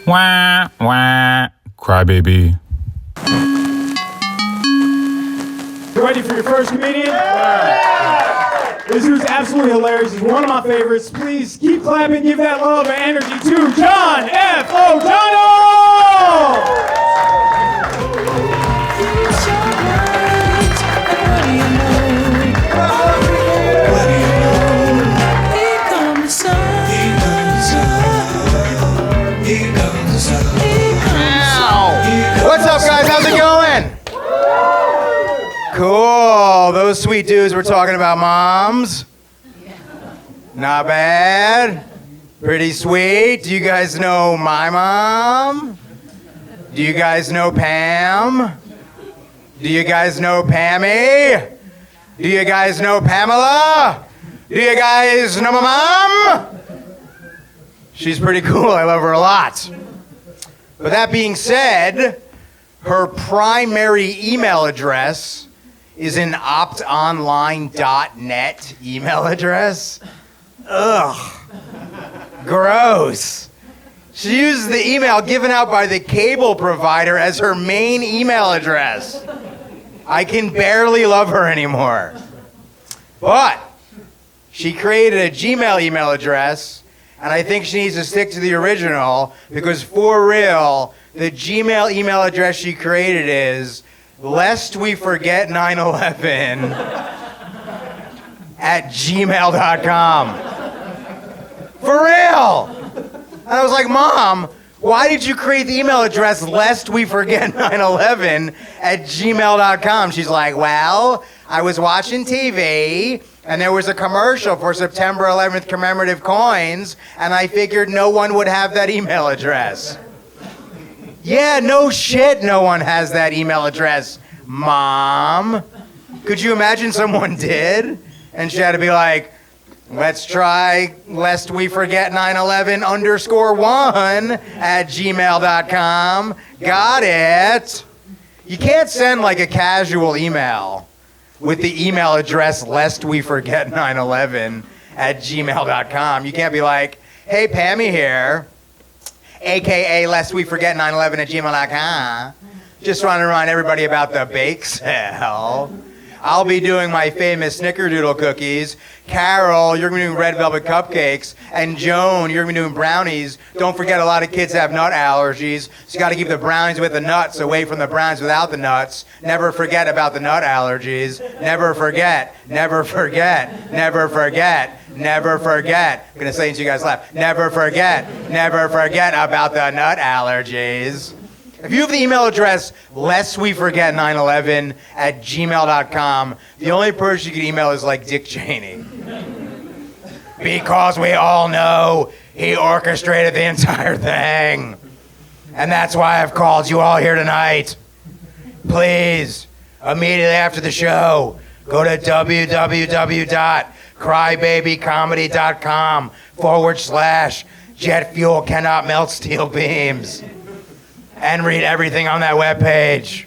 Wah, wah. Crybaby. Ready for your first comedian? This dude's absolutely hilarious. He's one of my favorites. Please keep clapping, give that love and energy to John F. O'Donnell! What's up, guys? How's it going? Cool. Those sweet dudes were talking about moms. Not bad. Pretty sweet. Do you guys know my mom? Do you guys know Pam? Do you guys know Pammy? Do you guys know Pamela? Do you guys know my mom? She's pretty cool. I love her a lot. But that being said, her primary email address is an optonline.net email address. Ugh. Gross. She uses the email given out by the cable provider as her main email address. I can barely love her anymore. But she created a Gmail email address, and I think she needs to stick to the original, because for real, the Gmail email address she created is lest we forget 9/11 at gmail.com. For real. And I was like, Mom, why did you create the email address lest we forget 9/11 at gmail.com? She's like, well, I was watching TV and there was a commercial for September 11th commemorative coins, and I figured no one would have that email address. Yeah, no shit, no one has that email address, Mom. Could you imagine someone did? And she had to be like, let's try lest we forget 911_1 at gmail.com. Got it. You can't send like a casual email with the email address lest we forget 911 at gmail.com. You can't be like, hey, Pammy here, AKA lest we forget 911 at gmail.com. Just want to remind everybody about the bake sale. I'll be doing my famous snickerdoodle cookies. Carol, you're going to be doing red velvet cupcakes. And Joan, you're going to be doing brownies. Don't forget, a lot of kids have nut allergies, so you got to keep the brownies with the nuts away from the brownies without the nuts. Never forget about the nut allergies. Never forget, never forget, never forget, never forget. I'm going to say it until you guys laugh. Never forget about the nut allergies. If you have the email address lest we forget 911 at gmail.com, the only person you can email is like Dick Cheney. Because we all know he orchestrated the entire thing. And that's why I've called you all here tonight. Please, immediately after the show, go to www.crybabycomedy.com/jet fuel cannot melt steel beams. And read everything on that webpage.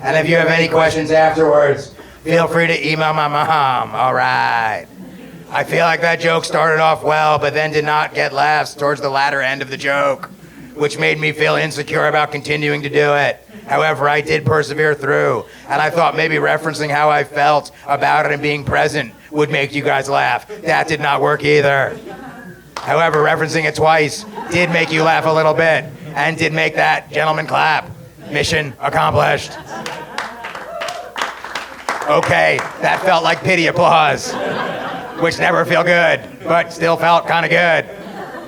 And if you have any questions afterwards, feel free to email my mom. All right. I feel like that joke started off well, but then did not get laughs towards the latter end of the joke, which made me feel insecure about continuing to do it. However, I did persevere through, and I thought maybe referencing how I felt about it and being present would make you guys laugh. That did not work either. However, referencing it twice did make you laugh a little bit, and did make that gentleman clap. Mission accomplished. Okay, that felt like pity applause, which never feel good, but still felt kind of good.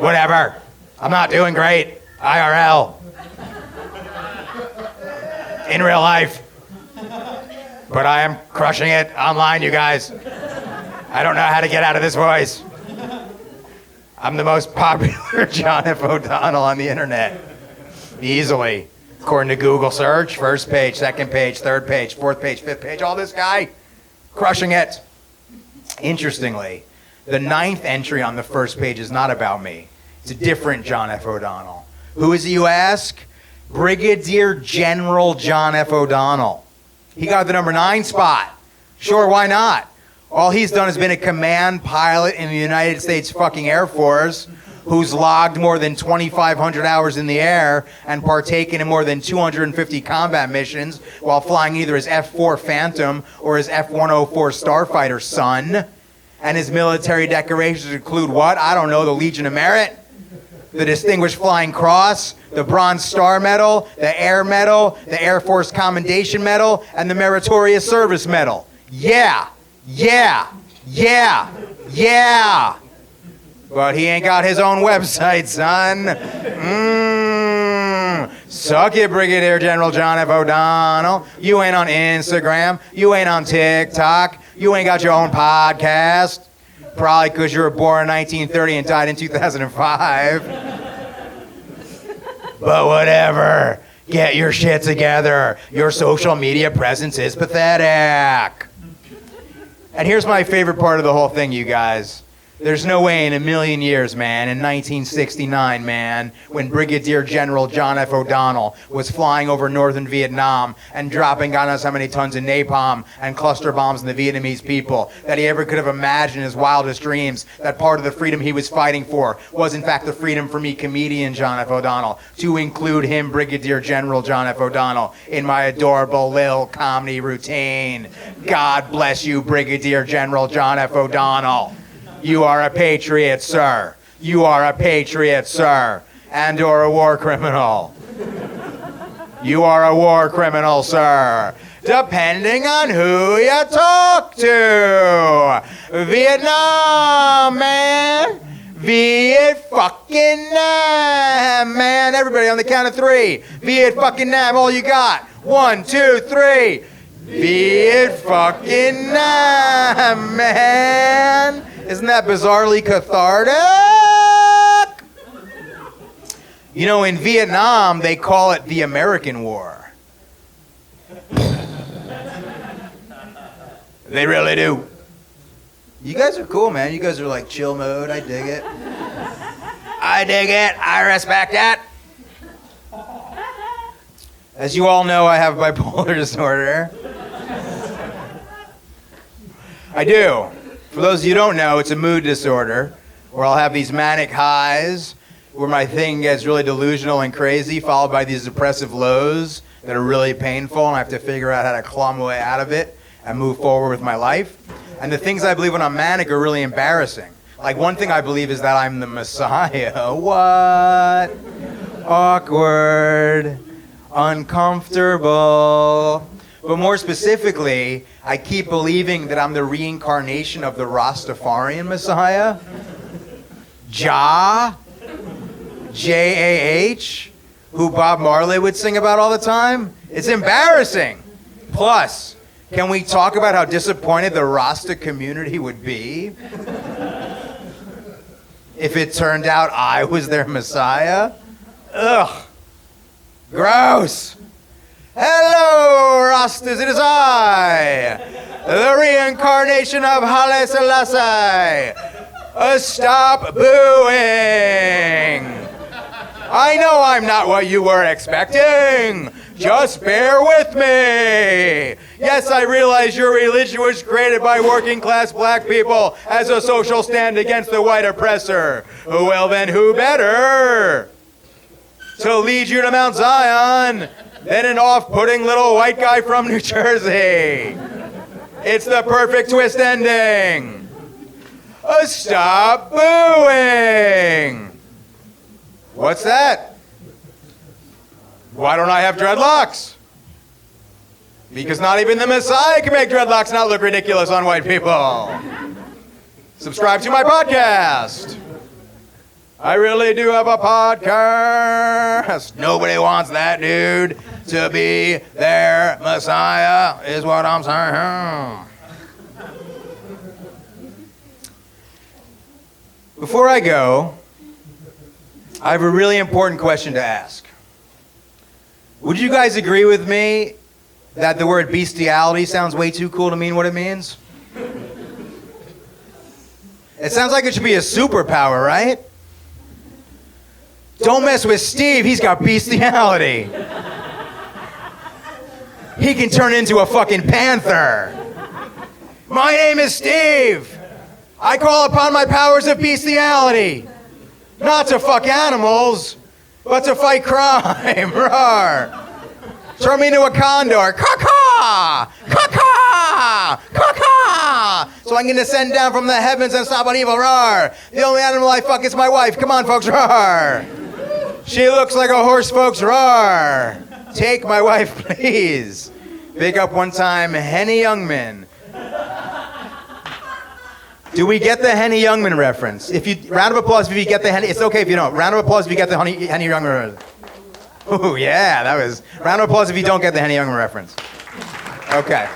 Whatever. I'm not doing great. IRL. In real life. But I am crushing it online, you guys. I don't know how to get out of this voice. I'm the most popular John F. O'Donnell on the internet. Easily. According to Google search, first page, second page, third page, fourth page, fifth page, all this guy, crushing it. Interestingly, the 9th entry on the first page is not about me. It's a different John F. O'Donnell. Who is he, you ask? Brigadier General John F. O'Donnell. He got the number 9 spot. Sure, why not? All he's done is been a command pilot in the United States fucking Air Force who's logged more than 2,500 hours in the air and partaken in more than 250 combat missions while flying either his F-4 Phantom or his F-104 Starfighter, son. And his military decorations include what? I don't know, the Legion of Merit, the Distinguished Flying Cross, the Bronze Star Medal, the Air Medal, the Air Force Commendation Medal, and the Meritorious Service Medal. Yeah, yeah, yeah, yeah. But he ain't got his own website, son. Suck it, Brigadier General John F. O'Donnell. You ain't on Instagram. You ain't on TikTok. You ain't got your own podcast. Probably because you were born in 1930 and died in 2005. But whatever. Get your shit together. Your social media presence is pathetic. And here's my favorite part of the whole thing, you guys. There's no way in a million years, man, in 1969, man, when Brigadier General John F. O'Donnell was flying over northern Vietnam and dropping God knows how many tons of napalm and cluster bombs on the Vietnamese people, that he ever could have imagined in his wildest dreams that part of the freedom he was fighting for was in fact the freedom for me, comedian John F. O'Donnell, to include him, Brigadier General John F. O'Donnell, in my adorable little comedy routine. God bless you, Brigadier General John F. O'Donnell. You are a patriot, sir. You are a patriot, sir. And or a war criminal. You are a war criminal, sir. Depending on who you talk to. Vietnam, man. Viet fucking Nam, man. Everybody on the count of three. Viet fucking Nam, all you got. 1, 2, 3. Viet fucking Nam, man. Isn't that bizarrely cathartic? You know, in Vietnam, they call it the American War. They really do. You guys are cool, man. You guys are like chill mode. I dig it. I dig it. I respect it. As you all know, I have bipolar disorder. I do. For those of you who don't know, it's a mood disorder where I'll have these manic highs where my thing gets really delusional and crazy, followed by these depressive lows that are really painful, and I have to figure out how to claw my way out of it and move forward with my life. And the things I believe when I'm manic are really embarrassing. Like, one thing I believe is that I'm the Messiah. What? Awkward. Uncomfortable. But more specifically, I keep believing that I'm the reincarnation of the Rastafarian Messiah. Jah, J-A-H, who Bob Marley would sing about all the time. It's embarrassing. Plus, can we talk about how disappointed the Rasta community would be if it turned out I was their Messiah? Ugh. Gross. Hello, Rastas, it is I, the reincarnation of Haile Selassie. Stop booing. I know I'm not what you were expecting. Just bear with me. Yes, I realize your religion was created by working class black people as a social stand against the white oppressor. Well then, who better to lead you to Mount Zion than an off-putting little white guy from New Jersey? It's the perfect twist ending. Stop booing. What's that? Why don't I have dreadlocks? Because not even the Messiah can make dreadlocks not look ridiculous on white people. Subscribe to my podcast. I really do have a podcast. Nobody wants that dude to be their Messiah, is what I'm saying. Before I go, I have a really important question to ask. Would you guys agree with me that the word bestiality sounds way too cool to mean what it means? It sounds like it should be a superpower, right? Don't mess with Steve, he's got bestiality. He can turn into a fucking panther. My name is Steve. I call upon my powers of bestiality Not to fuck animals, but to fight crime. Roar. Turn me into a condor. Caw-caw! Caw-caw! Caw-caw! So I can descend down from the heavens and stop an evil. Roar. The only animal I fuck is my wife. Come on, folks. Roar. She looks like a horse, folks. Roar. Take my wife, please. Big up one time, Henny Youngman. Do we get the Henny Youngman reference? Round of applause if you get the Henny. It's okay if you don't. Round of applause if you get the Henny Youngman reference. Ooh, yeah, that was. Round of applause if you don't get the Henny Youngman reference. Okay.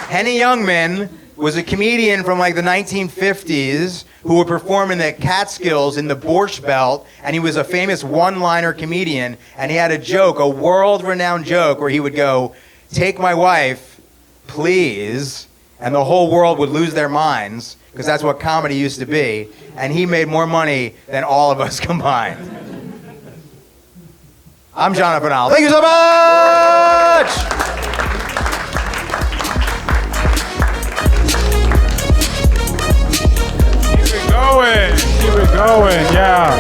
Henny Youngman was a comedian from like the 1950s who would perform in the Catskills in the Borscht Belt, and he was a famous one-liner comedian, and he had a joke, a world-renowned joke, where he would go, "Take my wife, please," and the whole world would lose their minds, because that's what comedy used to be, and he made more money than all of us combined. I'm Jonathan Al. Thank you so much! Keep it going, yeah.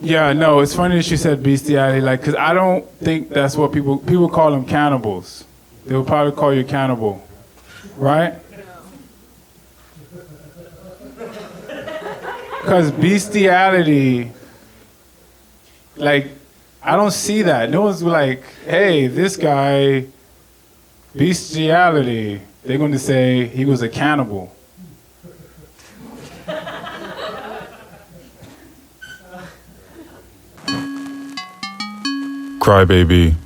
Yeah, no, it's funny that you said bestiality, like, because I don't think that's what people call them cannibals. They would probably call you cannibal, right? Because bestiality, like, I don't see that. No one's like, hey, this guy, bestiality. They're going to say he was a cannibal. Crybaby.